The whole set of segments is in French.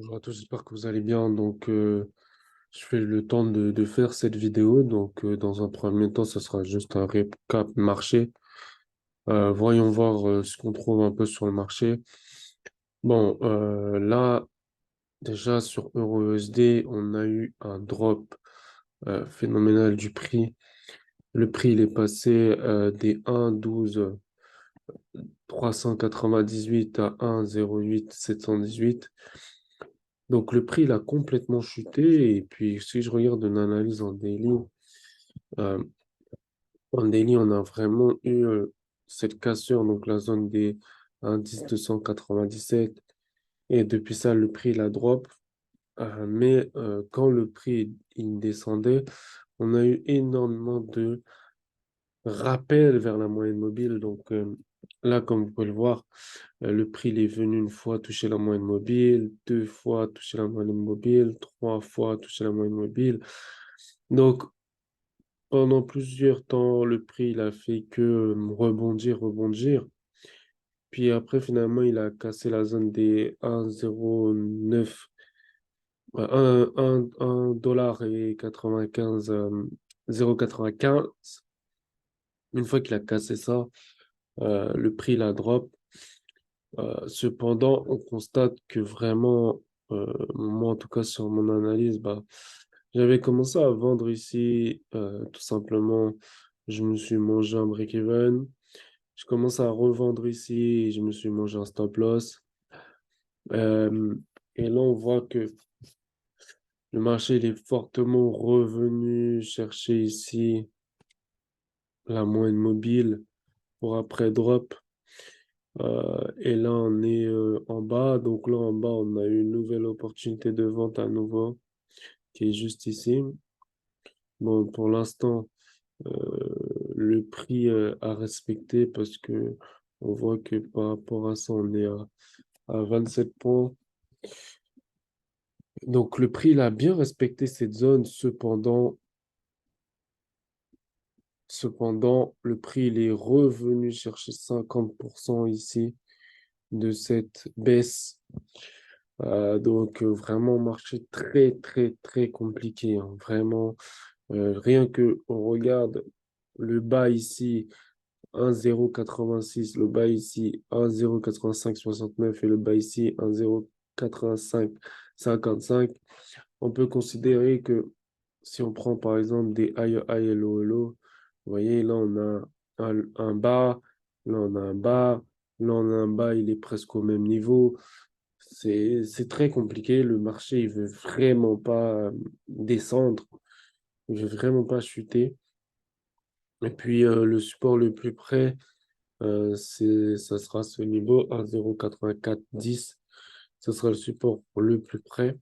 Bonjour à tous, j'espère que vous allez bien. Je fais le temps de faire cette vidéo. Dans un premier temps, ce sera juste un récap marché. Voyons voir ce qu'on trouve un peu sur le marché. Là, déjà sur EURUSD, on a eu un drop phénoménal du prix. Le prix, il est passé des 1,12 398 à 1,08 718. Donc le prix il a complètement chuté et puis si je regarde une analyse euh, en daily on a vraiment eu cette cassure, donc la zone des indices 297 et depuis ça le prix il a drop. Mais quand le prix il descendait, on a eu énormément de rappels vers la moyenne mobile. Là comme vous pouvez le voir, le prix il est venu une fois toucher la moyenne mobile, deux fois toucher la moyenne mobile, trois fois toucher la moyenne mobile. Donc, pendant plusieurs temps, le prix il a fait que rebondir, rebondir. Puis après, finalement, il a cassé la zone des 1,09, 1 dollar et 95, 0,95. Une fois qu'il a cassé ça, le prix il a drop. Cependant, on constate que vraiment, moi en tout cas sur mon analyse, j'avais commencé à vendre ici, tout simplement, je me suis mangé un break-even, je commence à revendre ici, et je me suis mangé un stop-loss. Euh, et là, on voit que le marché il est fortement revenu chercher ici la moyenne mobile pour après drop. Et là, on est en bas. Donc là, en bas, on a une nouvelle opportunité de vente à nouveau qui est juste ici. Bon, pour l'instant, le prix à respecter parce que on voit que par rapport à ça, on est à 27 points. Donc le prix, il a bien respecté cette zone. Cependant, le prix, il est revenu chercher 50% ici de cette baisse. Vraiment, marché très, très, très compliqué, hein. Vraiment, rien que on regarde le bas ici, 1,086, le bas ici, 1,08569 et le bas ici, 1,08555. On peut considérer que si on prend par exemple des high et low, vous voyez, là on a un bas, là on a un bas, là on a un bas, il est presque au même niveau. C'est très compliqué. Le marché, il veut vraiment pas descendre. Il veut vraiment pas chuter. Et puis, le support le plus près, ça sera ce niveau 1,08410. Ce sera le support le plus près.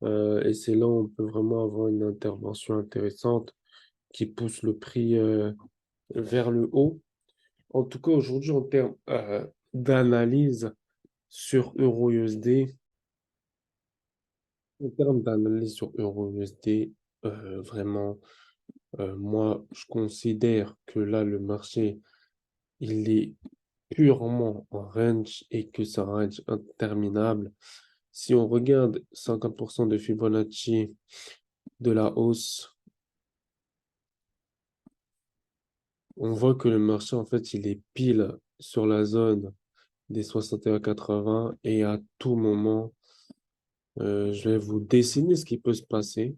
Et c'est là où on peut vraiment avoir une intervention intéressante qui pousse le prix vers le haut. En tout cas, aujourd'hui, en termes d'analyse sur EURUSD, en termes d'analyse sur EURUSD, vraiment, moi, je considère que là, le marché, il est purement en range et que c'est un range interminable. Si on regarde 50% de Fibonacci de la hausse, on voit que le marché, en fait, il est pile sur la zone des 61,80 et à tout moment, je vais vous dessiner ce qui peut se passer.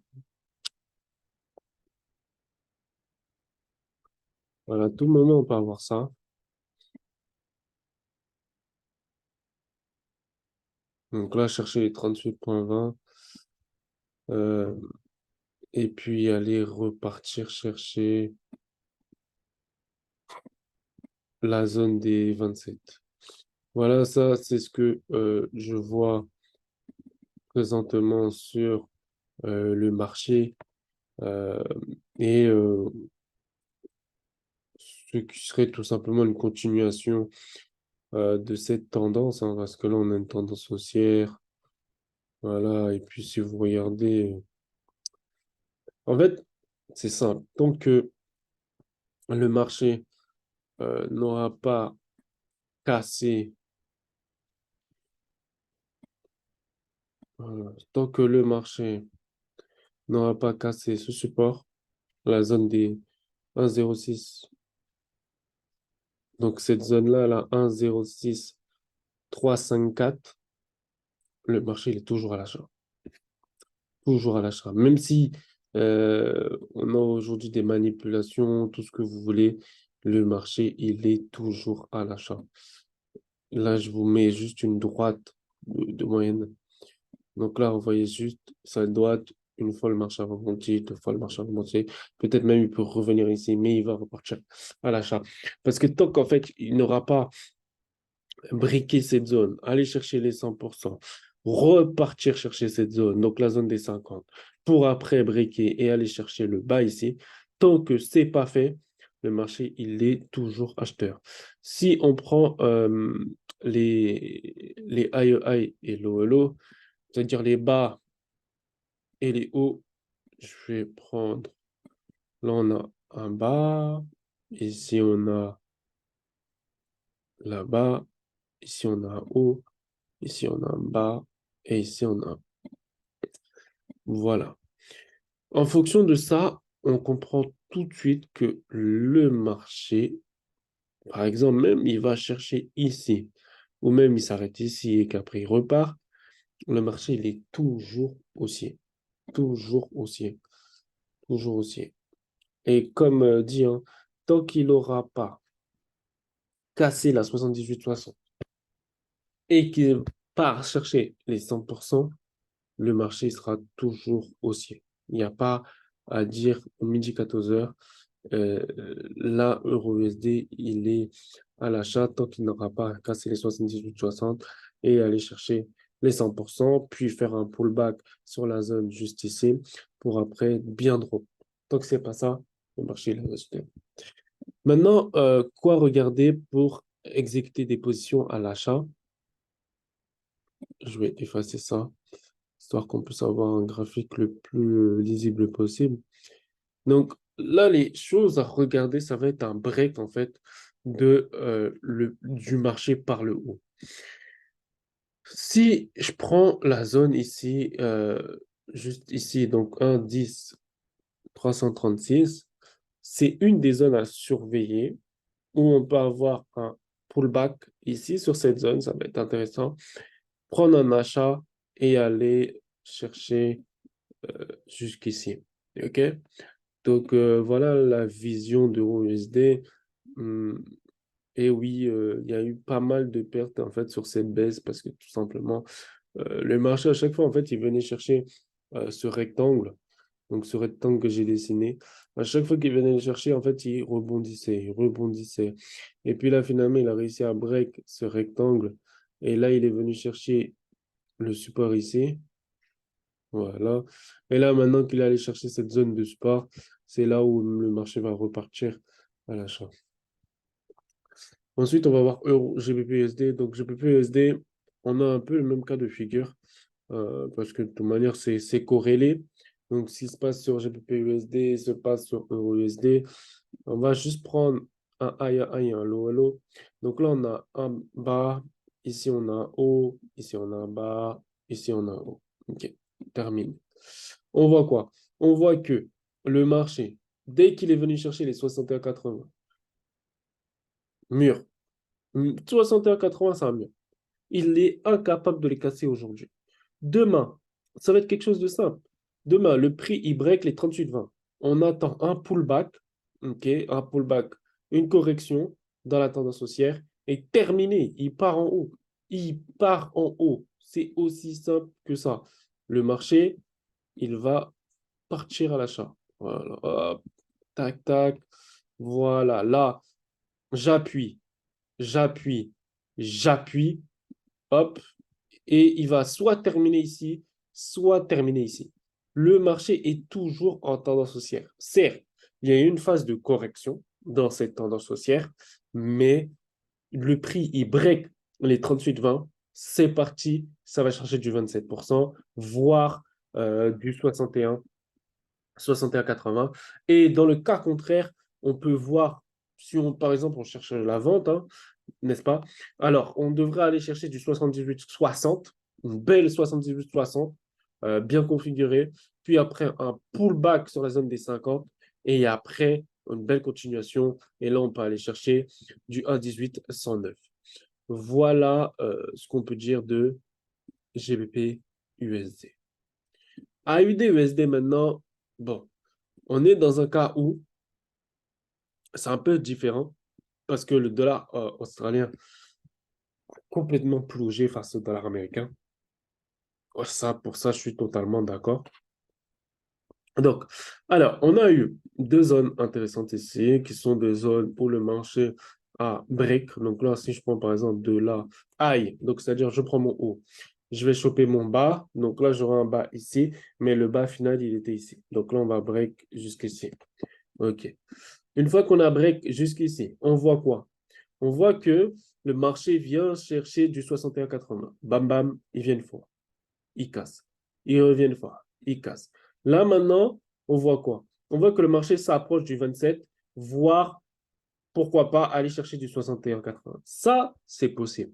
Voilà, à tout moment, on peut avoir ça. Donc là, chercher les 38,20 euh, et puis aller repartir chercher la zone des 27. Voilà, ça, c'est ce que je vois présentement sur le marché euh, et ce qui serait tout simplement une continuation de cette tendance, hein, parce que là, on a une tendance haussière. Voilà, et puis si vous regardez, en fait, c'est simple. Tant que le marché n'aura pas cassé Tant que le marché n'aura pas cassé ce support, la zone des 1,06. Donc cette zone-là, la 1,06 354, le marché il est toujours à l'achat. Toujours à l'achat. Même si on a aujourd'hui des manipulations, tout ce que vous voulez, le marché, il est toujours à l'achat. Là, je vous mets juste une droite de moyenne. Donc là, vous voyez juste sa droite, une fois le marché a remonté, deux fois le marché a remonté. Peut-être même il peut revenir ici, mais il va repartir à l'achat. Parce que tant qu'en fait, il n'aura pas briquer cette zone, aller chercher les 100%, repartir chercher cette zone, donc la zone des 50, pour après briquer et aller chercher le bas ici. Tant que c'est pas fait, le marché, il est toujours acheteur. Si on prend les high high et low low, c'est-à-dire les bas et les hauts, je vais prendre, là on a un bas, ici on a là-bas, ici on a un haut, ici, on a un bas et ici, on a un. Voilà. En fonction de ça, on comprend tout de suite que le marché, par exemple, même il va chercher ici, ou même il s'arrête ici et qu'après il repart, le marché, il est toujours haussier. Toujours haussier. Toujours haussier. Et comme dit, hein, tant qu'il n'aura pas cassé la 78,60 et qu'il part chercher les 100%, le marché sera toujours haussier. Il n'y a pas à dire au midi 14h, là, euro USD, il est à l'achat tant qu'il n'aura pas cassé les 78,60 et aller chercher les 100%, puis faire un pullback sur la zone juste ici pour après bien drop. Tant que ce n'est pas ça, le marché il est acheté. Maintenant, quoi regarder pour exécuter des positions à l'achat? Je vais effacer ça, histoire qu'on puisse avoir un graphique le plus lisible possible. Donc là, les choses à regarder, ça va être un break en fait du marché par le haut. Si je prends la zone ici, juste ici, donc 1, 10, 336, c'est une des zones à surveiller où on peut avoir un pullback ici sur cette zone, ça va être intéressant. Prendre un achat et aller chercher jusqu'ici. OK? Donc voilà la vision d'Euro USD. Et oui, il y a eu pas mal de pertes en fait sur cette baisse parce que tout simplement, le marché à chaque fois en fait, il venait chercher ce rectangle. Donc ce rectangle que j'ai dessiné, à chaque fois qu'il venait le chercher, en fait, il rebondissait, il rebondissait. Et puis là, finalement, il a réussi à break ce rectangle. Et là, il est venu chercher le support ici. Voilà. Et là, maintenant qu'il est allé chercher cette zone de support, c'est là où le marché va repartir à l'achat. Ensuite, on va voir Euro, GBP-USD. Donc, GBP-USD, on a un peu le même cas de figure parce que de toute manière, c'est corrélé. Donc, ce qui se passe sur GBP-USD se passe sur Euro-USD. On va juste prendre un high à high et un low à low. Donc là, on a un bas. Ici, on a un haut. Ici, on a un bas. Ici, on a un haut. OK, termine. On voit quoi? On voit que le marché, dès qu'il est venu chercher les 61,80, mur. 61,80, c'est un mur. Il est incapable de les casser aujourd'hui. Demain, ça va être quelque chose de simple. Demain, le prix, il break les 38,20. On attend un pullback, ok, un pullback, une correction dans la tendance haussière et terminé. Il part en haut. Il part en haut. C'est aussi simple que ça. Le marché, il va partir à l'achat. Voilà. Hop, tac, tac. Voilà. Là, j'appuie, j'appuie, j'appuie. Hop, et il va soit terminer ici, soit terminer ici. Le marché est toujours en tendance haussière. Certes, il y a une phase de correction dans cette tendance haussière, mais le prix, il break les 38,20. C'est parti, ça va chercher du 27%, voire du 61,80. Et dans le cas contraire, on peut voir, si on, par exemple, on cherche la vente, hein, n'est-ce pas? Alors, on devrait aller chercher du 78,60. une belle 78-60, bien configurée. Puis après, un pullback sur la zone des 50. Et après, une belle continuation. Et là, on peut aller chercher du 1,18-109. Voilà ce qu'on peut dire de GBP USD. AUD USD maintenant, bon, on est dans un cas où c'est un peu différent parce que le dollar australien est complètement plongé face au dollar américain. Pour ça, je suis totalement d'accord. Donc, alors, on a eu deux zones intéressantes ici, qui sont des zones où le marché a break. Donc là, si je prends par exemple de là, high, donc c'est-à-dire je prends mon haut, je vais choper mon bas. Donc là, j'aurai un bas ici, mais le bas final, il était ici. Donc là, on va break jusqu'ici. OK. Une fois qu'on a break jusqu'ici, on voit quoi? On voit que le marché vient chercher du 61,80. Bam, bam, il vient une fois. Il casse. Il revient une fois. Il casse. Là, maintenant, on voit quoi? On voit que le marché s'approche du 27, voire, pourquoi pas, aller chercher du 61,80. Ça, c'est possible.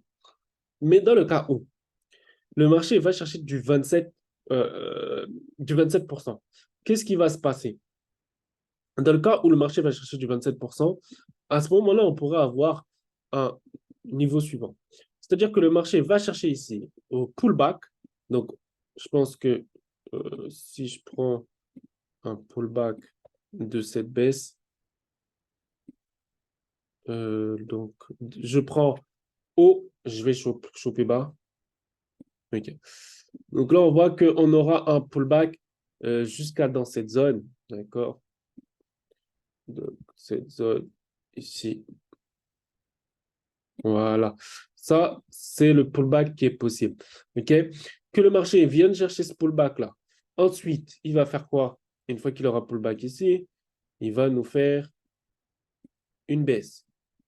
Mais dans le cas où le marché va chercher du 27%, qu'est-ce qui va se passer? Dans le cas où le marché va chercher du 27%, à ce moment-là, on pourrait avoir un niveau suivant. C'est-à-dire que le marché va chercher ici au pullback. Donc, je pense que si je prends un pullback de cette baisse, donc je prends haut, je vais choper bas. OK. Donc là, on voit qu'on aura un pullback jusqu'à dans cette zone. D'accord? Donc, cette zone ici. Voilà. Ça, c'est le pullback qui est possible. OK? Que le marché vienne chercher ce pullback-là. Ensuite, il va faire quoi? Une fois qu'il aura pullback ici, il va nous faire une baisse.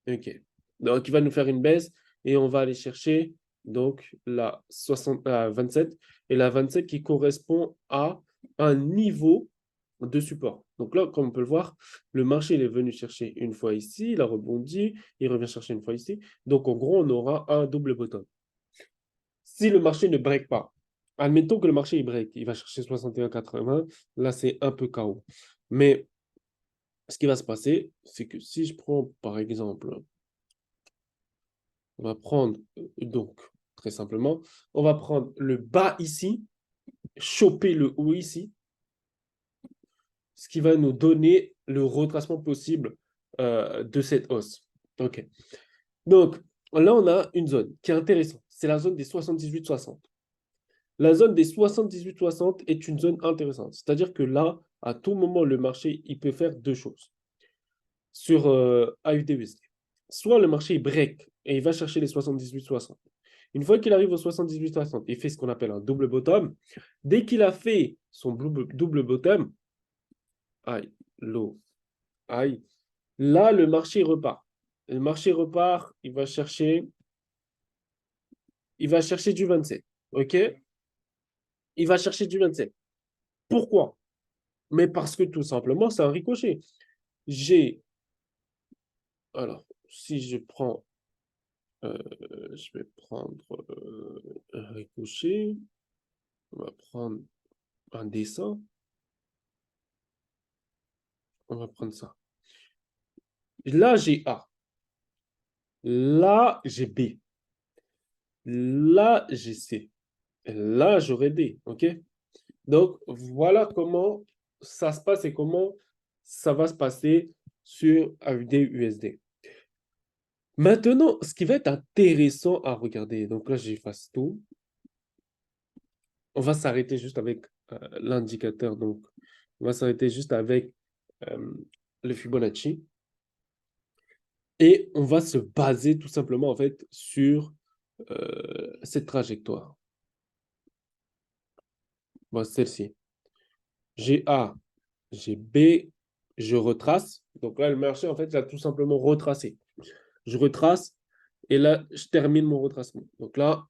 OK. Donc, il va nous faire une baisse et on va aller chercher donc la 27 et la 27 qui correspond à un niveau de support. Donc là, comme on peut le voir, le marché il est venu chercher une fois ici, il a rebondi, il revient chercher une fois ici. Donc en gros, on aura un double bottom. Si le marché ne break pas, admettons que le marché il break, il va chercher 61,80, là c'est un peu chaos. Mais ce qui va se passer, c'est que si je prends par exemple, on va prendre donc très simplement, on va prendre le bas ici, choper le haut ici, ce qui va nous donner le retracement possible de cette hausse. OK. Donc, là, on a une zone qui est intéressante. C'est la zone des 78-60. La zone des 78-60 est une zone intéressante. C'est-à-dire que là, à tout moment, le marché, il peut faire deux choses sur AUD-USD. Soit le marché break et il va chercher les 78-60. Une fois qu'il arrive au 78-60, il fait ce qu'on appelle un double bottom. Dès qu'il a fait son double bottom, high, low, high, là, le marché repart. Le marché repart, il va chercher du 27. OK? Il va chercher du 27. Pourquoi? Mais parce que tout simplement, c'est un ricochet. J'ai, alors, si je prends, je vais prendre un ricochet, on va prendre un dessin, on va prendre ça. Là, j'ai A. Là, j'ai B. Là, j'ai C. Et là, j'aurai D. OK? Donc, voilà comment ça se passe et comment ça va se passer sur AUD USD. Maintenant, ce qui va être intéressant à regarder, donc là, j'efface tout. On va s'arrêter juste avec l'indicateur. Donc, on va s'arrêter juste avec euh, le Fibonacci. Et on va se baser tout simplement, en fait, sur cette trajectoire. Bon, celle-ci. J'ai A, j'ai B, je retrace. Donc là, le marché, en fait, il a tout simplement retracé. Je retrace et là, je termine mon retracement. Donc là,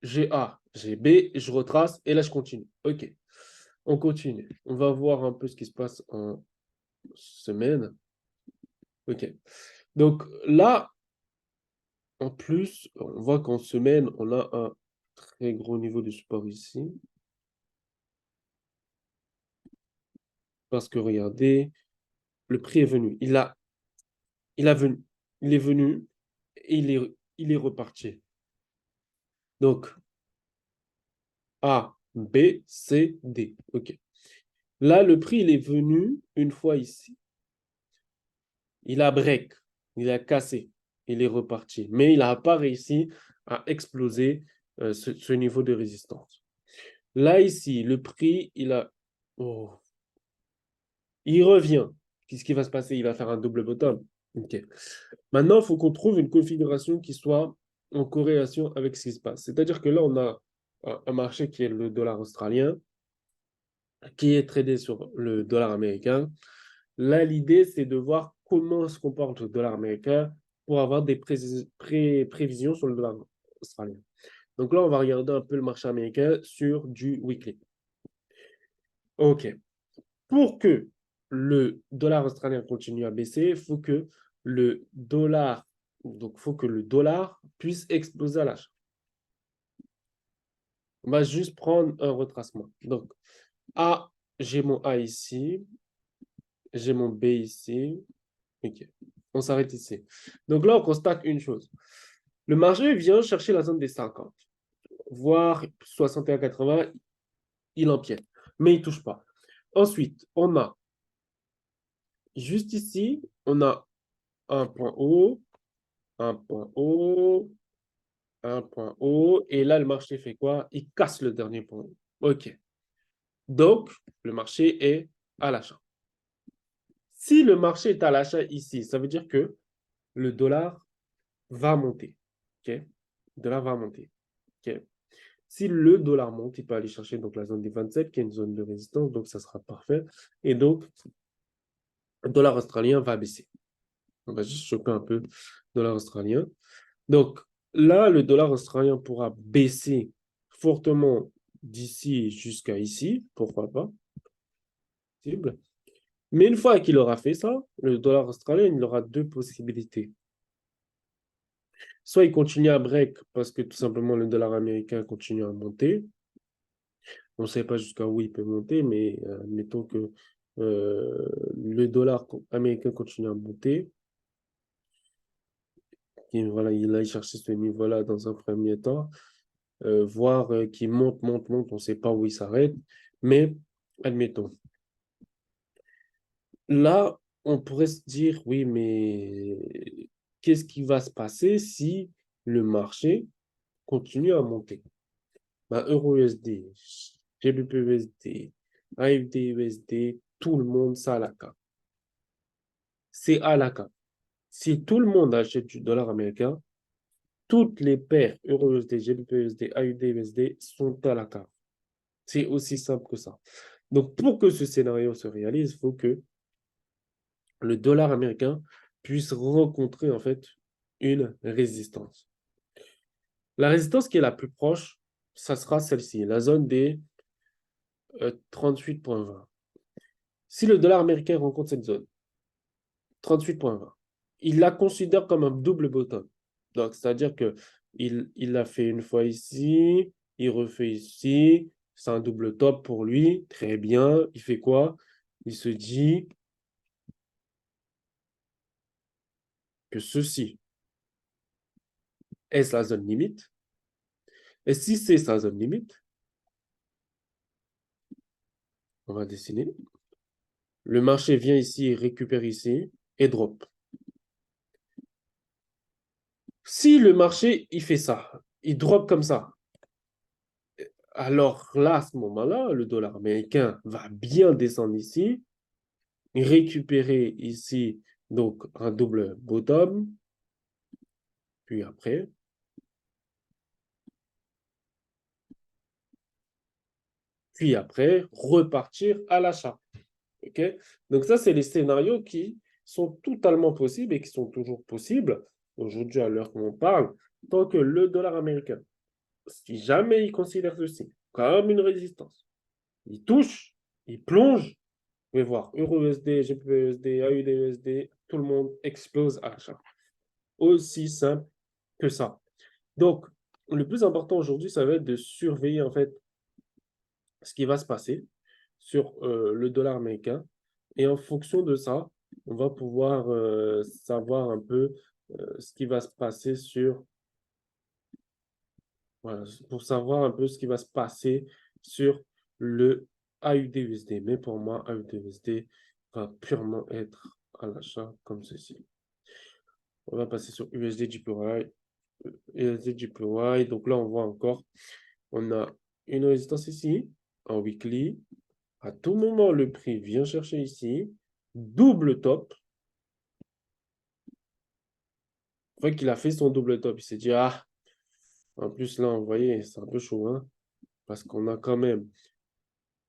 j'ai A, j'ai B, je retrace et là, je continue. OK. On continue. On va voir un peu ce qui se passe en semaine. OK. Donc là, en plus, on voit qu'en semaine, on a un très gros niveau de support ici. Parce que regardez, le prix est venu. Il est venu et il est reparti. Donc, A, B, C, D. OK. Là, le prix, il est venu une fois ici. Il a break. Il a cassé. Il est reparti. Mais il n'a pas réussi à exploser ce niveau de résistance. Là, ici, le prix, oh, il revient. Qu'est-ce qui va se passer? Il va faire un double bottom. OK. Maintenant, il faut qu'on trouve une configuration qui soit en corrélation avec ce qui se passe. C'est-à-dire que là, on a un marché qui est le dollar australien, qui est tradé sur le dollar américain. Là, l'idée, c'est de voir comment se comporte le dollar américain pour avoir des prévisions sur le dollar australien. Donc là, on va regarder un peu le marché américain sur du weekly. OK. Pour que le dollar australien continue à baisser, il faut que le dollar, puisse exploser à l'achat. On va juste prendre un retracement. Donc, A, j'ai mon A ici, j'ai mon B ici. OK. On s'arrête ici. Donc là, on constate une chose. Le marché vient chercher la zone des 50, voire 61,80, il empiète, mais il ne touche pas. Ensuite, on a juste ici, on a un point haut, un point haut, un point haut, et là, le marché fait quoi? Il casse le dernier point haut. OK. Donc, le marché est à l'achat. Si le marché est à l'achat ici, ça veut dire que le dollar va monter. OK? Le dollar va monter. OK? Si le dollar monte, il peut aller chercher donc la zone des 27, qui est une zone de résistance, donc ça sera parfait. Et donc, le dollar australien va baisser. On va juste choper un peu le dollar australien. Donc, là, le dollar australien pourra baisser fortement d'ici jusqu'à ici, pourquoi pas, possible. Mais une fois qu'il aura fait ça, le dollar australien, il aura deux possibilités. Soit il continue à break parce que tout simplement le dollar américain continue à monter. On ne sait pas jusqu'à où il peut monter, mais mettons que le dollar américain continue à monter. Et voilà, il a cherché ce niveau-là dans un premier temps, voir qu'il monte, monte, monte, on ne sait pas où il s'arrête, mais admettons. Là, on pourrait se dire, oui, mais qu'est-ce qui va se passer si le marché continue à monter? Ben, Euro-USD, GBP-USD, AFD-USD, tout le monde, ça à la carte. C'est à la carte. Si tout le monde achète du dollar américain, toutes les paires Euro-USD, GBP-USD, AUD-USD sont à la carte. C'est aussi simple que ça. Donc, pour que ce scénario se réalise, il faut que le dollar américain puisse rencontrer en fait une résistance. La résistance qui est la plus proche, ça sera celle-ci, la zone des 38,20. Si le dollar américain rencontre cette zone, 38,20, il la considère comme un double bottom. Donc, c'est-à-dire que il l'a fait une fois ici, il refait ici, c'est un double top pour lui, très bien. Il fait quoi? Il se dit que ceci est sa zone limite. Et si c'est sa zone limite, on va dessiner. Le marché vient ici, récupère ici et drop. Si le marché, il fait ça, il drop comme ça, alors là, à ce moment-là, le dollar américain va bien descendre ici, récupérer ici donc un double bottom, puis après repartir à l'achat. Okay? Donc ça, c'est les scénarios qui sont totalement possibles et qui sont toujours possibles aujourd'hui à l'heure qu'on parle, tant que le dollar américain, si jamais il considère ceci comme une résistance, il touche, il plonge, vous pouvez voir, Euro-USD, GBP-USD, AUD-USD, tout le monde explose à l'achat. Aussi simple que ça. Donc, le plus important aujourd'hui, ça va être de surveiller en fait ce qui va se passer sur le dollar américain. Et en fonction de ça, on va pouvoir savoir un peu ce qui va se passer sur, voilà, pour savoir un peu ce qui va se passer sur le AUD-USD. Mais pour moi, AUD-USD va purement être à l'achat comme ceci. On va passer sur USD-JPY. USD-JPY. Donc là, on voit encore, on a une résistance ici, en weekly. À tout moment, le prix vient chercher ici. Double top. Une fois qu'il a fait son double top, il s'est dit, ah, en plus là, vous voyez, c'est un peu chaud, hein, parce qu'on a quand même,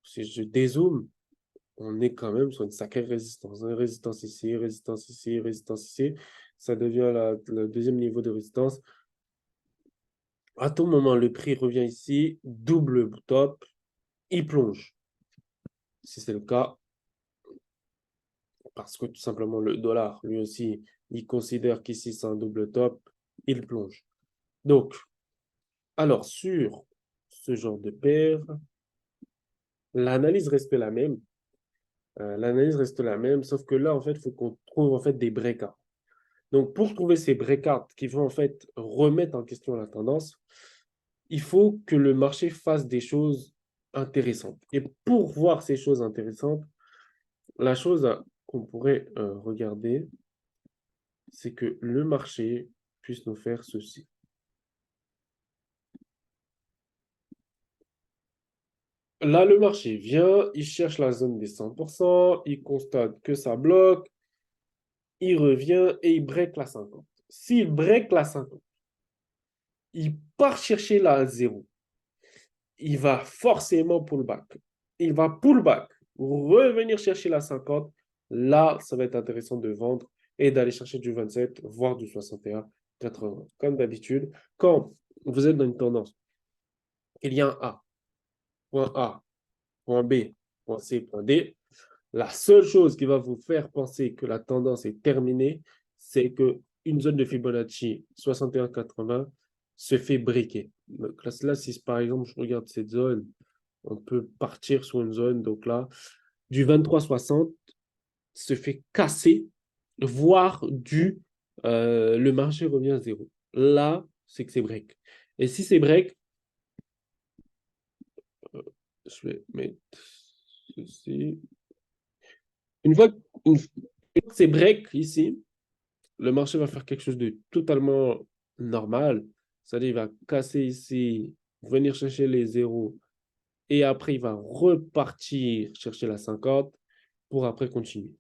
si je dézoome, on est quand même sur une sacrée résistance. Hein. Résistance ici, résistance ici, résistance ici. Ça devient le deuxième niveau de résistance. À tout moment, le prix revient ici, double top, il plonge. Si c'est le cas, parce que tout simplement le dollar, lui aussi, il considère qu'ici c'est un double top, il plonge. Donc, alors sur ce genre de paire, l'analyse reste la même. L'analyse reste la même, sauf que là, en fait, il faut qu'on trouve en fait des breakouts. Donc, pour trouver ces breakouts qui vont en fait remettre en question la tendance, il faut que le marché fasse des choses intéressantes. Et pour voir ces choses intéressantes, la chose qu'on pourrait regarder, c'est que le marché puisse nous faire ceci. Là, le marché vient, il cherche la zone des 100%, il constate que ça bloque, il revient et il break la 50. S'il break la 50, il part chercher la 0. Il va forcément pull back. Il va pull back, revenir chercher la 50. Là, ça va être intéressant de vendre et d'aller chercher du 27, voire du 61, 80. Comme d'habitude, quand vous êtes dans une tendance, il y a un A, point B, point C, point D, la seule chose qui va vous faire penser que la tendance est terminée, c'est qu'une zone de Fibonacci 61,80 se fait briquer. Donc là, si par exemple je regarde cette zone, on peut partir sur une zone, donc là, du 23,60 se fait casser, voire le marché revient à zéro. Là, c'est que c'est break. Et si c'est break, je vais mettre ceci. Une fois, une fois que c'est break ici, le marché va faire quelque chose de totalement normal. C'est-à-dire, il va casser ici, venir chercher les zéros, et après, il va repartir chercher la 50 pour après continuer.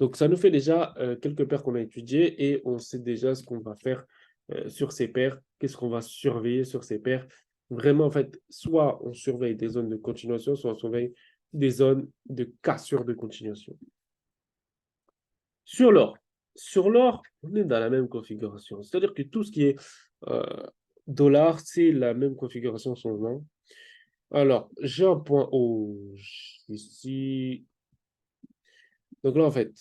Donc, ça nous fait déjà quelques paires qu'on a étudiées et on sait déjà ce qu'on va faire sur ces paires, qu'est-ce qu'on va surveiller sur ces paires. Vraiment, en fait, soit on surveille des zones de continuation, soit on surveille des zones de cassure de continuation. Sur l'or, on est dans la même configuration. C'est-à-dire que tout ce qui est dollar, c'est la même configuration changement. Alors, j'ai un point rouge ici. Donc là, en fait,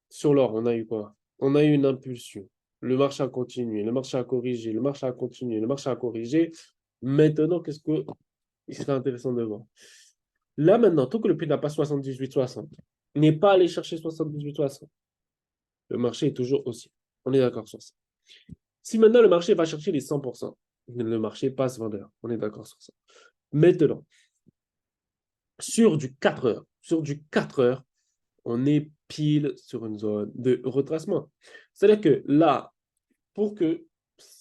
sur l'or, on a eu quoi? On a eu une impulsion. Le marché a continué, le marché a corrigé, le marché a continué, le marché a corrigé. Maintenant, qu'est-ce qu'il serait intéressant de voir? Là, maintenant, tant que le prix n'a pas 78,60, n'est pas allé chercher 78,60. Le marché est toujours haussier. On est d'accord sur ça. Si maintenant le marché va chercher les 100%, le marché passe vendeur. On est d'accord sur ça. Maintenant, sur du 4 heures, on est pile sur une zone de retracement. C'est-à-dire que là, pour que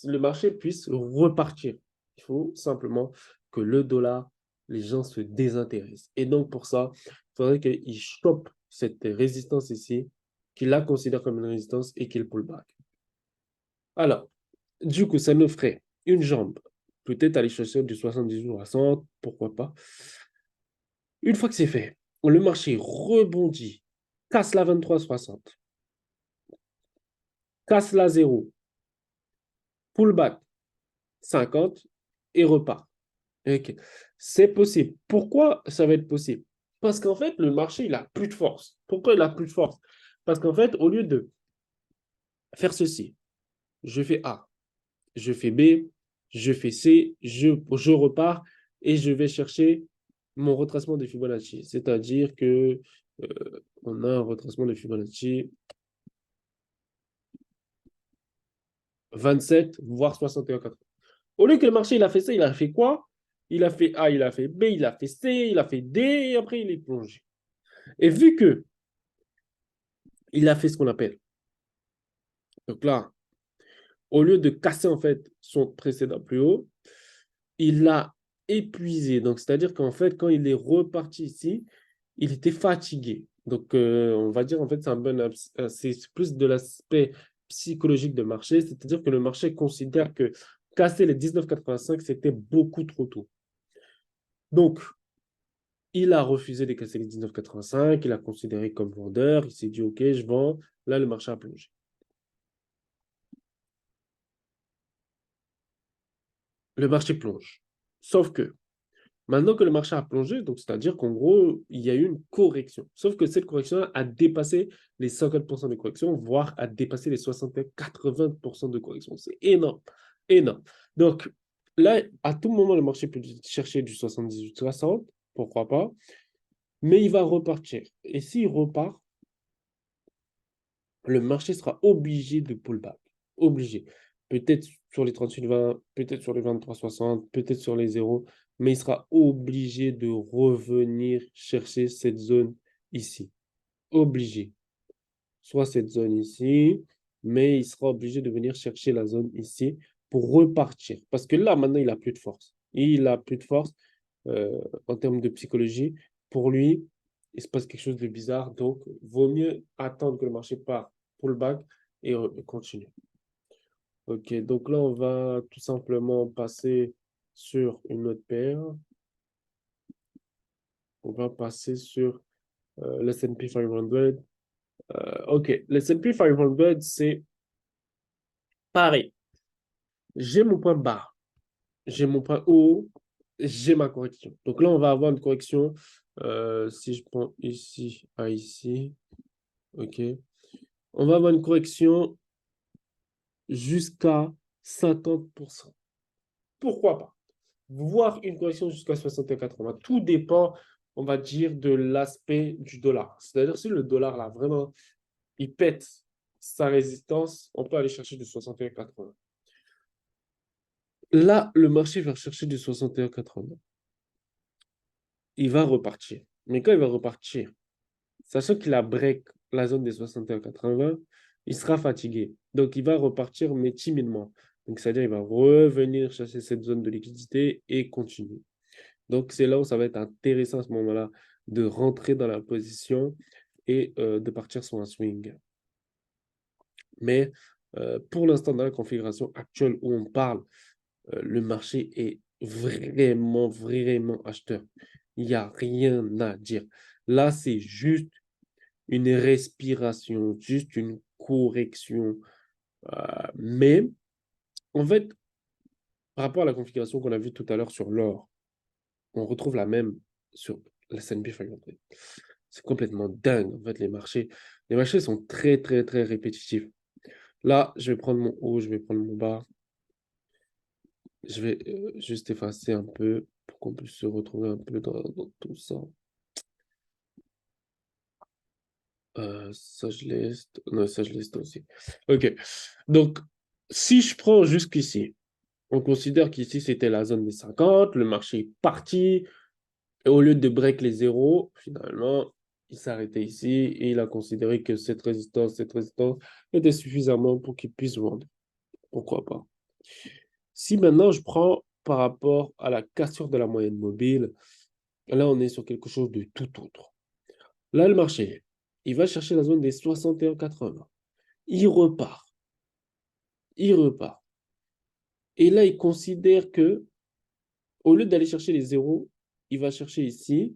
le marché puisse repartir, il faut simplement que le dollar, les gens se désintéressent. Et donc, pour ça, il faudrait qu'ils chopent cette résistance ici, qu'ils la considèrent comme une résistance et qu'ils pull back. Alors, du coup, ça nous ferait une jambe, peut-être aller chercher du 70 jours à 100, pourquoi pas. Une fois que c'est fait, le marché rebondit, casse la 23,60, casse la 0, pullback 50 et repart. Okay. C'est possible. Pourquoi ça va être possible? Parce qu'en fait, le marché, il a plus de force. Pourquoi il a plus de force? Parce qu'en fait, au lieu de faire ceci, je fais A, je fais B, je fais C, je repars et je vais chercher mon retracement de Fibonacci. C'est-à-dire que on a un retracement de Fibonacci 27, voire 61,80. Au lieu que le marché, il a fait ça, il a fait quoi? Il a fait A, il a fait B, il a fait C, il a fait D, et après il est plongé. Et vu que il a fait ce qu'on appelle, donc là, au lieu de casser en fait son précédent plus haut, il l'a épuisé. Donc, c'est-à-dire qu'en fait, quand il est reparti ici, il était fatigué. Donc, on va dire, en fait, c'est plus de l'aspect psychologique de marché. C'est-à-dire que le marché considère que casser les 19,85, c'était beaucoup trop tôt. Donc, il a refusé de casser les 19,85, il a considéré comme vendeur, il s'est dit, OK, je vends. Là, le marché a plongé. Le marché plonge. Sauf que maintenant que le marché a plongé, donc c'est-à-dire qu'en gros, il y a eu une correction. Sauf que cette correction a dépassé les 50% de correction, voire a dépassé les 60-80% de correction. C'est énorme, énorme. Donc là, à tout moment, le marché peut chercher du 78-60, pourquoi pas, mais il va repartir. Et s'il repart, le marché sera obligé de pullback. Obligé. Peut-être sur les 38,20, peut-être sur les 23,60, peut-être sur les zéros, mais il sera obligé de revenir chercher cette zone ici. Obligé. Soit cette zone ici, mais il sera obligé de venir chercher la zone ici pour repartir. Parce que là, maintenant, il n'a plus de force. Il n'a plus de force en termes de psychologie. Pour lui, il se passe quelque chose de bizarre. Donc, vaut mieux attendre que le marché part pullback et continuer. OK, donc là, on va tout simplement passer sur une autre paire. On va passer sur le S&P 500. OK, le S&P 500, c'est pareil. J'ai mon point bas, j'ai mon point haut, j'ai ma correction. Donc là, on va avoir une correction. Si je prends ici à ici, OK. On va avoir une correction jusqu'à 50%. Pourquoi pas? Voir une correction jusqu'à 60-80. Tout dépend, on va dire, de l'aspect du dollar. C'est-à-dire, si le dollar, là, vraiment, il pète sa résistance, on peut aller chercher du 61,80. Là, le marché va chercher du 61,80. Il va repartir. Mais quand il va repartir, sachant qu'il a break la zone des 61,80, il sera fatigué. Donc, il va repartir, mais timidement. Donc, c'est-à-dire, il va revenir chercher cette zone de liquidité et continuer. Donc, c'est là où ça va être intéressant à ce moment-là de rentrer dans la position et de partir sur un swing. Mais pour l'instant, dans la configuration actuelle où on parle, le marché est vraiment, vraiment acheteur. Il n'y a rien à dire. Là, c'est juste une respiration, juste une correction. Mais en fait, par rapport à la configuration qu'on a vue tout à l'heure sur l'or, on retrouve la même sur la S&P 500. C'est complètement dingue, en fait, les marchés. Les marchés sont très, très, très répétitifs. Là, je vais prendre mon haut, je vais prendre mon bas. Je vais juste effacer un peu pour qu'on puisse se retrouver un peu dans tout ça. Ça, je laisse. Non, ça, je laisse aussi. OK. Donc, si je prends jusqu'ici, on considère qu'ici, c'était la zone des 50, le marché est parti, et au lieu de break les zéros, finalement, il s'arrêtait ici et il a considéré que cette résistance était suffisamment pour qu'il puisse vendre. Pourquoi pas? Si maintenant je prends par rapport à la cassure de la moyenne mobile, là, on est sur quelque chose de tout autre. Là, le marché, il va chercher la zone des 61,80. Il repart. Il repart. Et là, il considère que, au lieu d'aller chercher les zéros, il va chercher ici.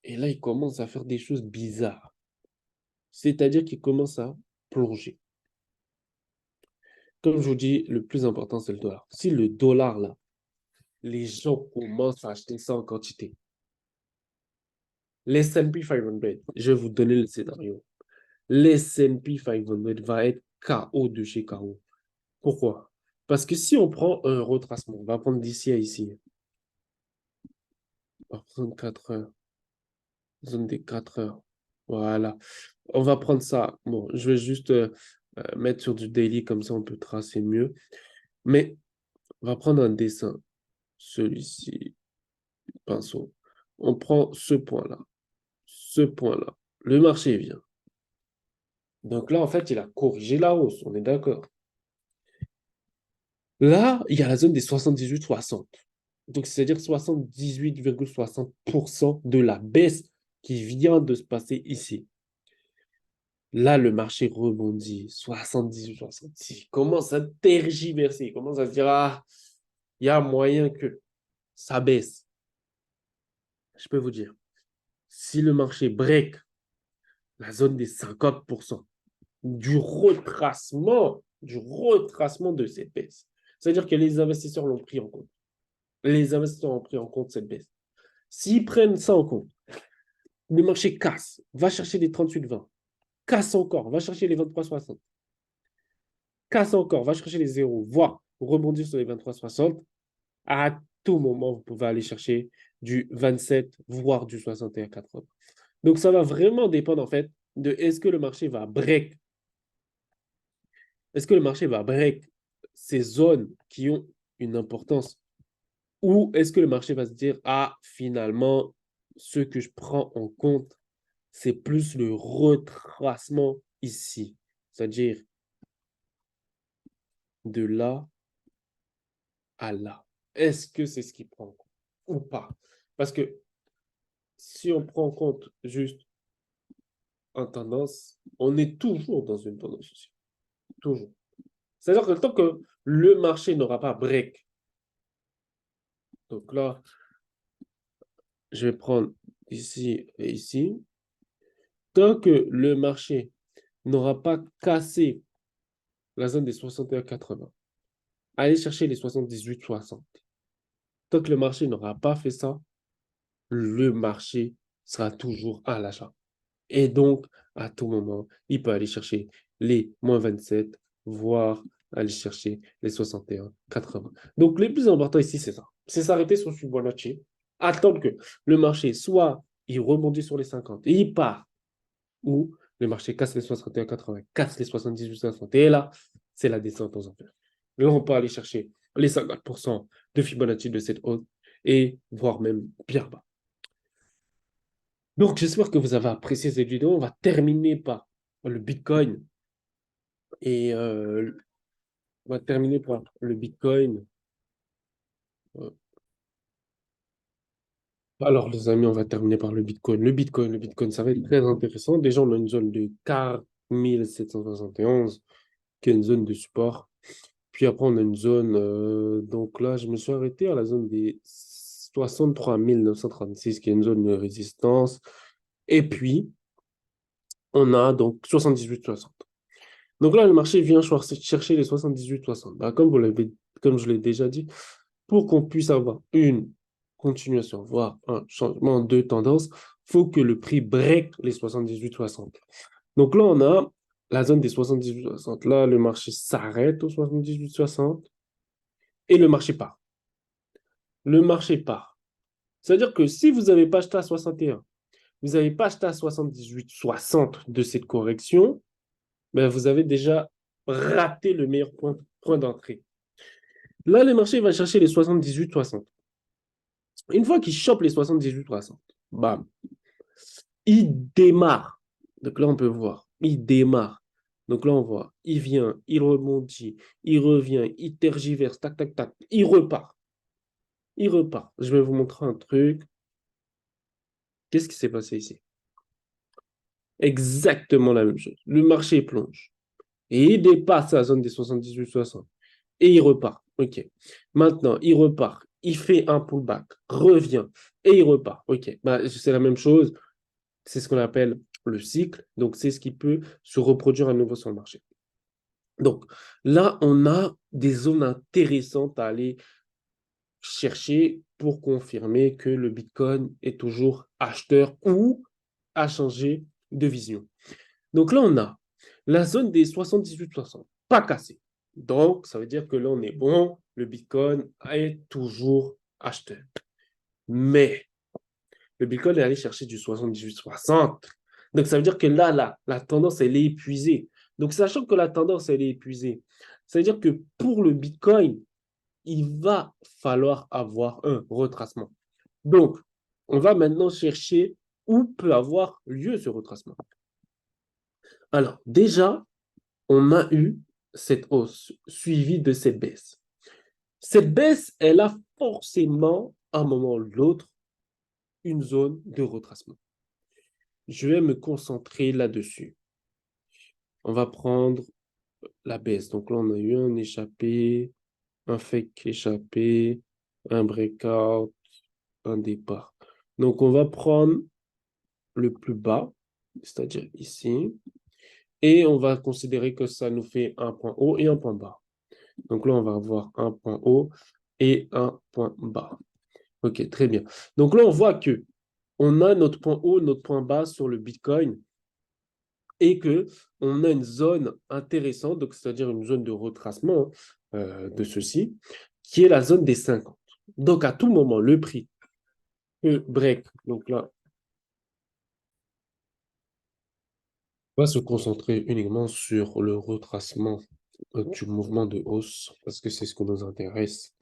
Et là, il commence à faire des choses bizarres. C'est-à-dire qu'il commence à plonger. Comme je vous dis, le plus important, c'est le dollar. Si le dollar, là, les gens commencent à acheter ça en quantité, l'S&P 500, je vais vous donner le scénario. L'S&P 500 va être KO de chez KO. Pourquoi? Parce que si on prend un retracement, on va prendre d'ici à ici. On va prendre 4 heures. Zone des 4 heures. Voilà. On va prendre ça. Bon, je vais juste mettre sur du daily, comme ça on peut tracer mieux. Mais on va prendre un dessin. Celui-ci, pinceau. On prend ce point-là. Ce point-là. Le marché vient. Donc là, en fait, il a corrigé la hausse. On est d'accord. Là, il y a la zone des 78-60. Donc, c'est-à-dire 78,60% de la baisse qui vient de se passer ici. Là, le marché rebondit. 78-66. Il commence à tergiverser. Il commence à se dire, ah, il y a moyen que ça baisse. Je peux vous dire, si le marché break la zone des 50% du retracement de cette baisse, c'est-à-dire que les investisseurs l'ont pris en compte. Les investisseurs ont pris en compte cette baisse. S'ils prennent ça en compte, le marché casse, va chercher les 38,20, casse encore, va chercher les 23,60, casse encore, va chercher les zéros, voire rebondir sur les 23,60. À tout moment, vous pouvez aller chercher du 27, voire du 61,80. Donc, ça va vraiment dépendre, en fait, de est-ce que le marché va break, est-ce que le marché va break ces zones qui ont une importance, ou est-ce que le marché va se dire, ah, finalement, ce que je prends en compte, c'est plus le retracement ici, c'est-à-dire de là à là. Est-ce que c'est ce qu'il prend en compte ou pas? Parce que si on prend en compte juste une tendance, on est toujours dans une tendance aussi. Toujours. C'est-à-dire que tant que le marché n'aura pas break, donc là, je vais prendre ici et ici, tant que le marché n'aura pas cassé la zone des 61,80, aller chercher les 78,60. Tant que le marché n'aura pas fait ça, le marché sera toujours à l'achat. Et donc, à tout moment, il peut aller chercher les moins 27, voire aller chercher les 61,80. Donc, le plus important ici, c'est ça. C'est s'arrêter sur Fibonacci, attendre que le marché soit, il rebondit sur les 50 et il part, ou le marché casse les 61,80, casse les 78,60. Et là, c'est la descente aux enfers. Là, on peut aller chercher les 50% de Fibonacci de cette hausse et voire même bien bas. Donc, j'espère que vous avez apprécié cette vidéo. On va terminer par le Bitcoin. Et on va terminer par le Bitcoin. Euh, Alors, les amis, on va terminer par le Bitcoin. Le Bitcoin, ça va être très intéressant. Déjà, on a une zone de 4771 qui est une zone de support. Puis après, on a une zone, donc là, je me suis arrêté à la zone des 63 936 qui est une zone de résistance. Et puis, on a donc 78,60. Donc là, le marché vient chercher les 78,60. Bah, comme je l'ai déjà dit, pour qu'on puisse avoir une continuation, voire un changement de tendance, il faut que le prix break les 78,60. Donc là, on a la zone des 78,60. Là, le marché s'arrête aux 78,60 et le marché part. Le marché part. C'est-à-dire que si vous n'avez pas acheté à 61, vous n'avez pas acheté à 78,60 de cette correction, ben vous avez déjà raté le meilleur point d'entrée. Là, le marché va chercher les 78,60. Une fois qu'il chope les 78,60, bam, il démarre. Donc là, on peut voir, il démarre. Donc là, on voit, il vient, il rebondit, il revient, il tergiverse, tac, tac, tac, il repart. Il repart. Je vais vous montrer un truc. Qu'est-ce qui s'est passé ici? Exactement la même chose. Le marché plonge. Et il dépasse la zone des 78,60. Et il repart. OK. Maintenant, il repart. Il fait un pullback, revient et il repart. OK. Bah, c'est la même chose. C'est ce qu'on appelle le cycle. Donc, c'est ce qui peut se reproduire à nouveau sur le marché. Donc, là, on a des zones intéressantes à aller chercher pour confirmer que le Bitcoin est toujours acheteur ou a changé de vision. Donc là, on a la zone des 78,60, pas cassée. Donc, ça veut dire que là, on est bon. Le Bitcoin est toujours acheteur. Mais le Bitcoin est allé chercher du 78-60. Donc, ça veut dire que là, la tendance, elle est épuisée. Donc, sachant que la tendance, elle est épuisée, ça veut dire que pour le Bitcoin, il va falloir avoir un retracement. Donc, on va maintenant chercher où peut avoir lieu ce retracement. Alors, déjà, on a eu cette hausse suivie de cette baisse. Cette baisse, elle a forcément, à un moment ou l'autre, une zone de retracement. Je vais me concentrer là-dessus. On va prendre la baisse. Donc là, on a eu un échappé, un fake échappé, un breakout, un départ. Donc, on va prendre le plus bas, c'est-à-dire ici, et on va considérer que ça nous fait un point haut et un point bas. Donc là, on va avoir un point haut et un point bas. OK, très bien. Donc là, on voit que on a notre point haut, notre point bas sur le Bitcoin et que on a une zone intéressante, donc c'est-à-dire une zone de retracement de ceci, qui est la zone des 50. Donc à tout moment, le prix peut break. Donc là, on va se concentrer uniquement sur le retracement du mouvement de hausse parce que c'est ce qui nous intéresse.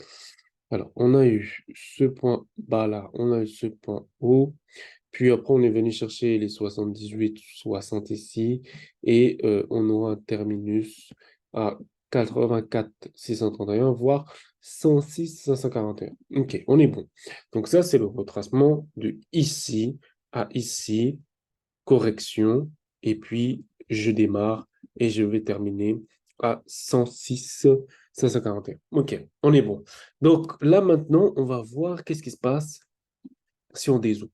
Alors, on a eu ce point bas là, on a eu ce point haut. Puis après, on est venu chercher les 78, 60 ici, et on aura un terminus à 84, 631, voire 106, 541. OK, on est bon. Donc ça, c'est le retracement de ici à ici, correction, et puis je démarre et je vais terminer à 106, 541. OK, on est bon. Donc là, maintenant, on va voir qu'est-ce qui se passe si on dézoome.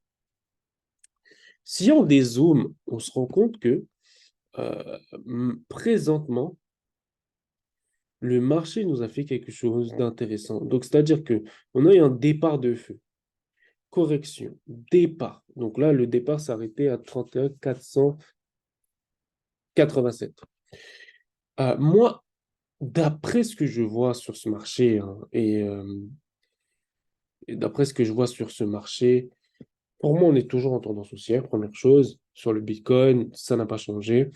Si on dézoome, on se rend compte que présentement, le marché nous a fait quelque chose d'intéressant. Donc, c'est-à-dire que on a eu un départ de feu, correction, départ. Donc là, le départ s'est arrêté à 31 487. Moi, d'après ce que je vois sur ce marché, hein, et d'après ce que je vois sur ce marché, pour moi, on est toujours en tendance haussière, première chose. Sur le Bitcoin, ça n'a pas changé.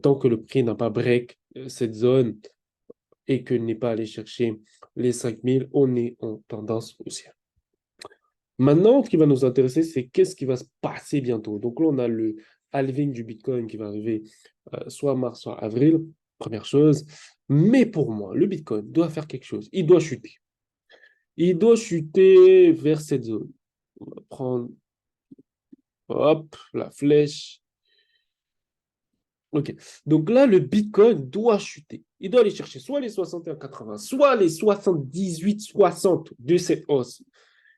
Tant que le prix n'a pas break cette zone et que n'est pas allé chercher les 5000, on est en tendance haussière. Maintenant, ce qui va nous intéresser, c'est qu'est-ce qui va se passer bientôt. Donc là, on a le halving du Bitcoin qui va arriver soit mars, soit avril, première chose. Mais pour moi, le Bitcoin doit faire quelque chose. Il doit chuter. Il doit chuter vers cette zone. On va prendre, hop, la flèche. OK. Donc là, le Bitcoin doit chuter. Il doit aller chercher soit les 61,80, soit les 78,60 de cette hausse.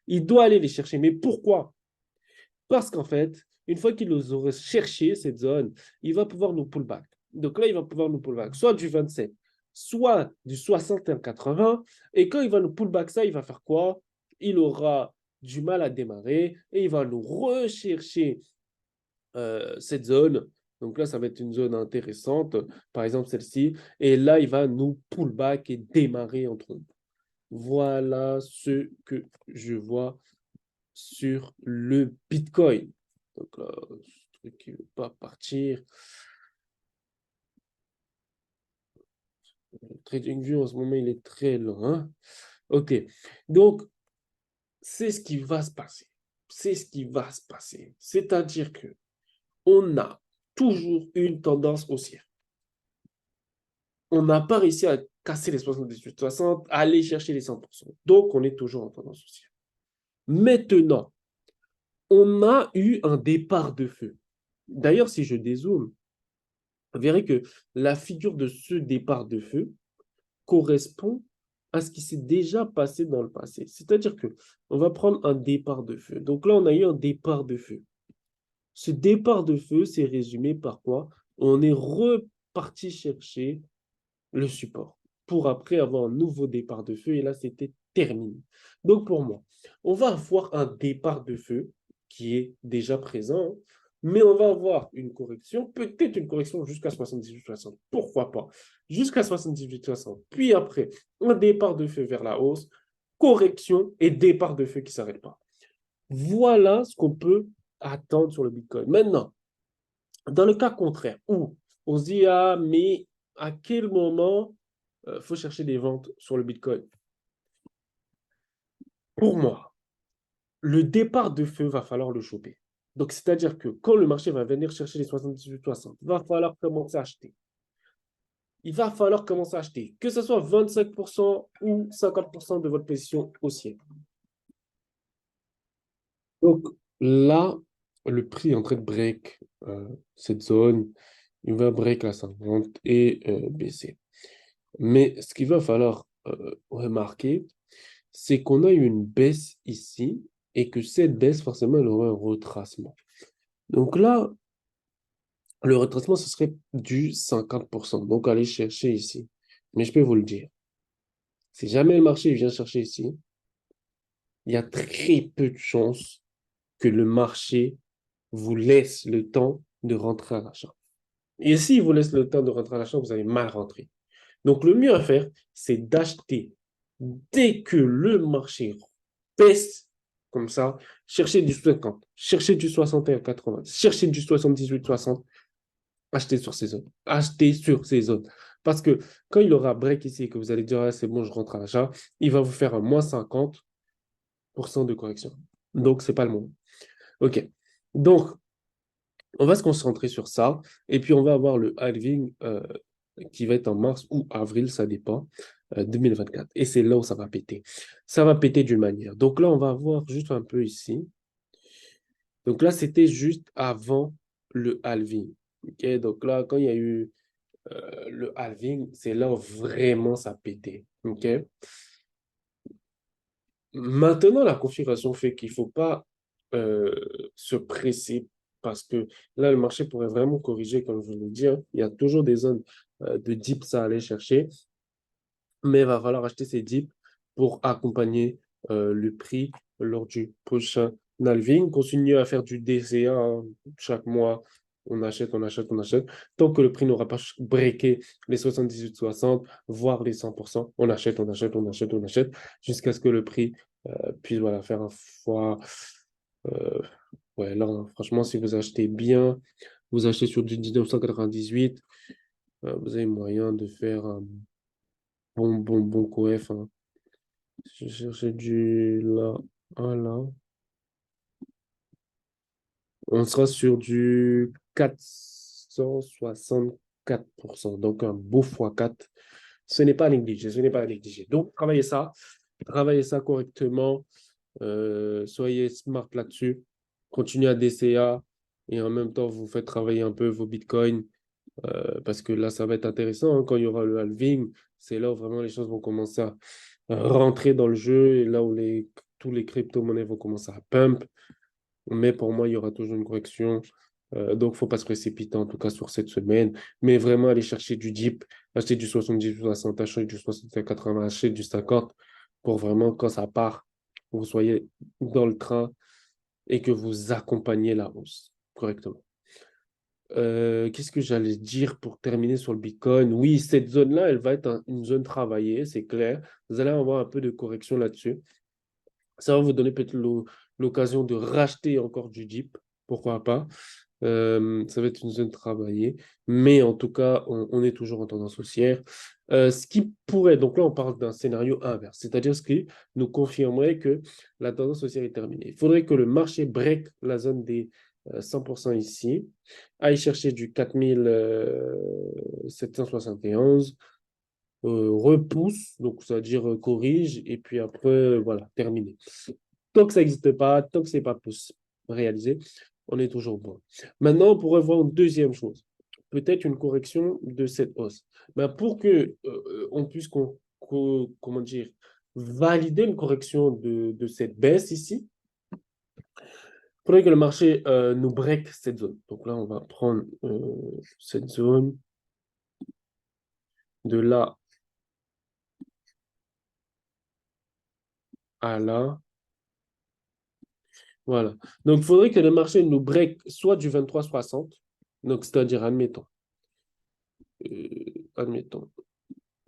Il doit aller les chercher. Mais pourquoi? Parce qu'en fait, une fois qu'il nous aurait cherché cette zone, il va pouvoir nous pull back. Donc là, il va pouvoir nous pull back soit du 27, soit du 61,80. Et quand il va nous pull back ça, il va faire quoi? Il aura du mal à démarrer et il va nous rechercher cette zone. Donc là, ça va être une zone intéressante, par exemple celle-ci. Et là, il va nous pull back et démarrer en trompe. Voilà ce que je vois sur le Bitcoin. Donc là, ce truc qui ne veut pas partir. Le TradingView en ce moment, il est très lent. Hein. OK. Donc, c'est ce qui va se passer. C'est ce qui va se passer. C'est-à-dire que on a toujours une tendance haussière. On n'a pas réussi à casser les 78-60, aller chercher les 100%. Donc, on est toujours en tendance haussière. Maintenant, on a eu un départ de feu. D'ailleurs, si je dézoome, vous verrez que la figure de ce départ de feu correspond à ce qui s'est déjà passé dans le passé. C'est-à-dire que on va prendre un départ de feu. Donc là, on a eu un départ de feu. Ce départ de feu, c'est résumé par quoi? On est reparti chercher le support pour après avoir un nouveau départ de feu et là, c'était terminé. Donc pour moi, on va avoir un départ de feu qui est déjà présent. Mais on va avoir une correction, peut-être une correction jusqu'à 78,60. Pourquoi pas? Jusqu'à 78,60. Puis après, un départ de feu vers la hausse, correction et départ de feu qui ne s'arrête pas. Voilà ce qu'on peut attendre sur le Bitcoin. Maintenant, dans le cas contraire, où on se dit, ah, mais à quel moment il faut chercher des ventes sur le Bitcoin? Pour moi, le départ de feu va falloir le choper. Donc, c'est-à-dire que quand le marché va venir chercher les 78-60, il va falloir commencer à acheter. Il va falloir commencer à acheter, que ce soit 25% ou 50% de votre position haussière. Donc là, le prix est en train de break cette zone. Il va break la 50 et baisser. Mais ce qu'il va falloir remarquer, c'est qu'on a eu une baisse ici et que cette baisse, forcément, elle aura un retracement. Donc là, le retracement, ce serait du 50%. Donc, allez chercher ici. Mais je peux vous le dire, si jamais le marché vient chercher ici, il y a très peu de chances que le marché vous laisse le temps de rentrer à l'achat. Et s'il vous laisse le temps de rentrer à l'achat, vous allez mal rentrer. Donc, le mieux à faire, c'est d'acheter dès que le marché baisse, comme ça, chercher du 50, chercher du 61,80, chercher du 78,60, acheter sur ces zones. Acheter sur ces zones. Parce que quand il aura break ici et que vous allez dire, ah, c'est bon, je rentre à l'achat, il va vous faire un moins 50% de correction. Donc, ce n'est pas le moment. OK. Donc, on va se concentrer sur ça. Et puis, on va avoir le halving qui va être en mars ou avril, ça dépend, 2024. Et c'est là où ça va péter. Ça va péter d'une manière. Donc là, on va voir juste un peu ici. Donc là, c'était juste avant le halving. OK? Donc là, quand il y a eu le halving, c'est là où vraiment ça pétait. OK? Maintenant, la configuration fait qu'il ne faut pas euh, se presser parce que là, le marché pourrait vraiment corriger, comme je vous l'ai dit, hein. Il y a toujours des zones de dips à aller chercher, mais il va falloir acheter ces dips pour accompagner le prix lors du prochain halving. Continuer à faire du DCA hein. Chaque mois. On achète, on achète, on achète. Tant que le prix n'aura pas breaké les 78-60, voire les 100%, on achète, on achète, on achète, on achète, jusqu'à ce que le prix puisse voilà, faire un fois. euh, ouais, là, franchement, si vous achetez bien, vous achetez sur du 1998, vous avez moyen de faire un bon coef. Hein. Je cherchais du là, ah là. On sera sur du 464%. Donc, un beau x4. Ce n'est pas à négliger. Ce n'est pas à négliger. Donc, travaillez ça. Travaillez ça correctement. Soyez smart là-dessus. Continuez à DCA. Et en même temps, vous faites travailler un peu vos bitcoins. Parce que là, ça va être intéressant. Hein, quand il y aura le halving, c'est là où vraiment les choses vont commencer à rentrer dans le jeu. Et là où tous les crypto-monnaies vont commencer à pump. Mais pour moi, il y aura toujours une correction. Donc, il ne faut pas se précipiter, en tout cas, sur cette semaine. Mais vraiment, aller chercher du deep, acheter du 70, du 60, acheter du 60, 80, acheter du 50, pour vraiment, quand ça part, vous soyez dans le train et que vous accompagnez la hausse correctement. Qu'est-ce que j'allais dire pour terminer sur le Bitcoin? Oui, cette zone-là, elle va être une zone travaillée, c'est clair. Vous allez avoir un peu de correction là-dessus. Ça va vous donner peut-être l'occasion de racheter encore du Jeep, pourquoi pas. Ça va être une zone travaillée, mais en tout cas, on est toujours en tendance haussière. Ce qui pourrait, donc là, on parle d'un scénario inverse, c'est-à-dire ce qui nous confirmerait que la tendance haussière est terminée. Il faudrait que le marché break la zone des 100% ici, aille chercher du 4771 repousse, donc c'est-à-dire corrige, et puis après, voilà, terminé. Tant que ça n'existe pas, tant que ce n'est pas réalisé, on est toujours bon. Maintenant, on pourrait voir une deuxième chose, peut-être une correction de cette hausse. Ben, pour que on puisse, comment dire, valider une correction de cette baisse ici, il faudrait que le marché nous break cette zone. Donc là, on va prendre cette zone de là à là. Voilà. Donc, il faudrait que le marché nous break soit du 23,60, donc c'est-à-dire, admettons,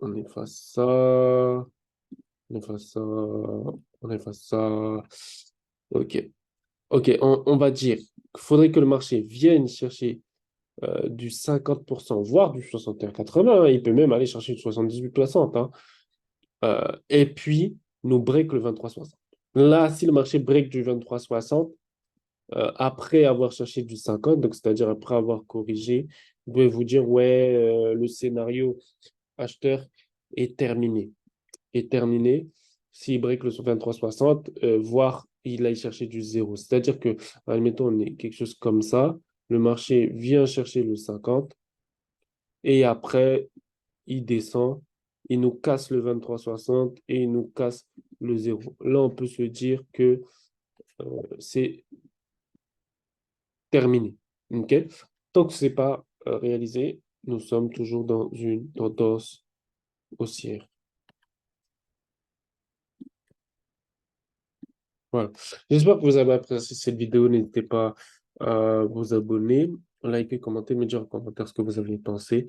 on efface ça, on efface ça, on efface ça. OK. OK, on va dire qu'il faudrait que le marché vienne chercher du 50%, voire du 61,80, hein. Il peut même aller chercher du 78,60, hein. Et puis, nous break le 23,60. Là, si le marché break du 23,60, après avoir cherché du 50, donc c'est-à-dire après avoir corrigé, vous pouvez vous dire, ouais, le scénario acheteur est terminé. Est terminé. S'il break le 23,60, voire il aille chercher du zéro. C'est-à-dire que, admettons, on est quelque chose comme ça, le marché vient chercher le 50 et après, il descend, il nous casse le 23,60 et il nous casse le zéro. Là, on peut se dire que c'est terminé. OK? Tant que ce n'est pas réalisé, nous sommes toujours dans une tendance haussière. Voilà. J'espère que vous avez apprécié cette vidéo. N'hésitez pas à vous abonner, liker, commenter, me dire en commentaire ce que vous avez pensé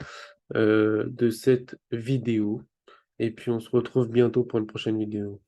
de cette vidéo. Et puis, on se retrouve bientôt pour une prochaine vidéo.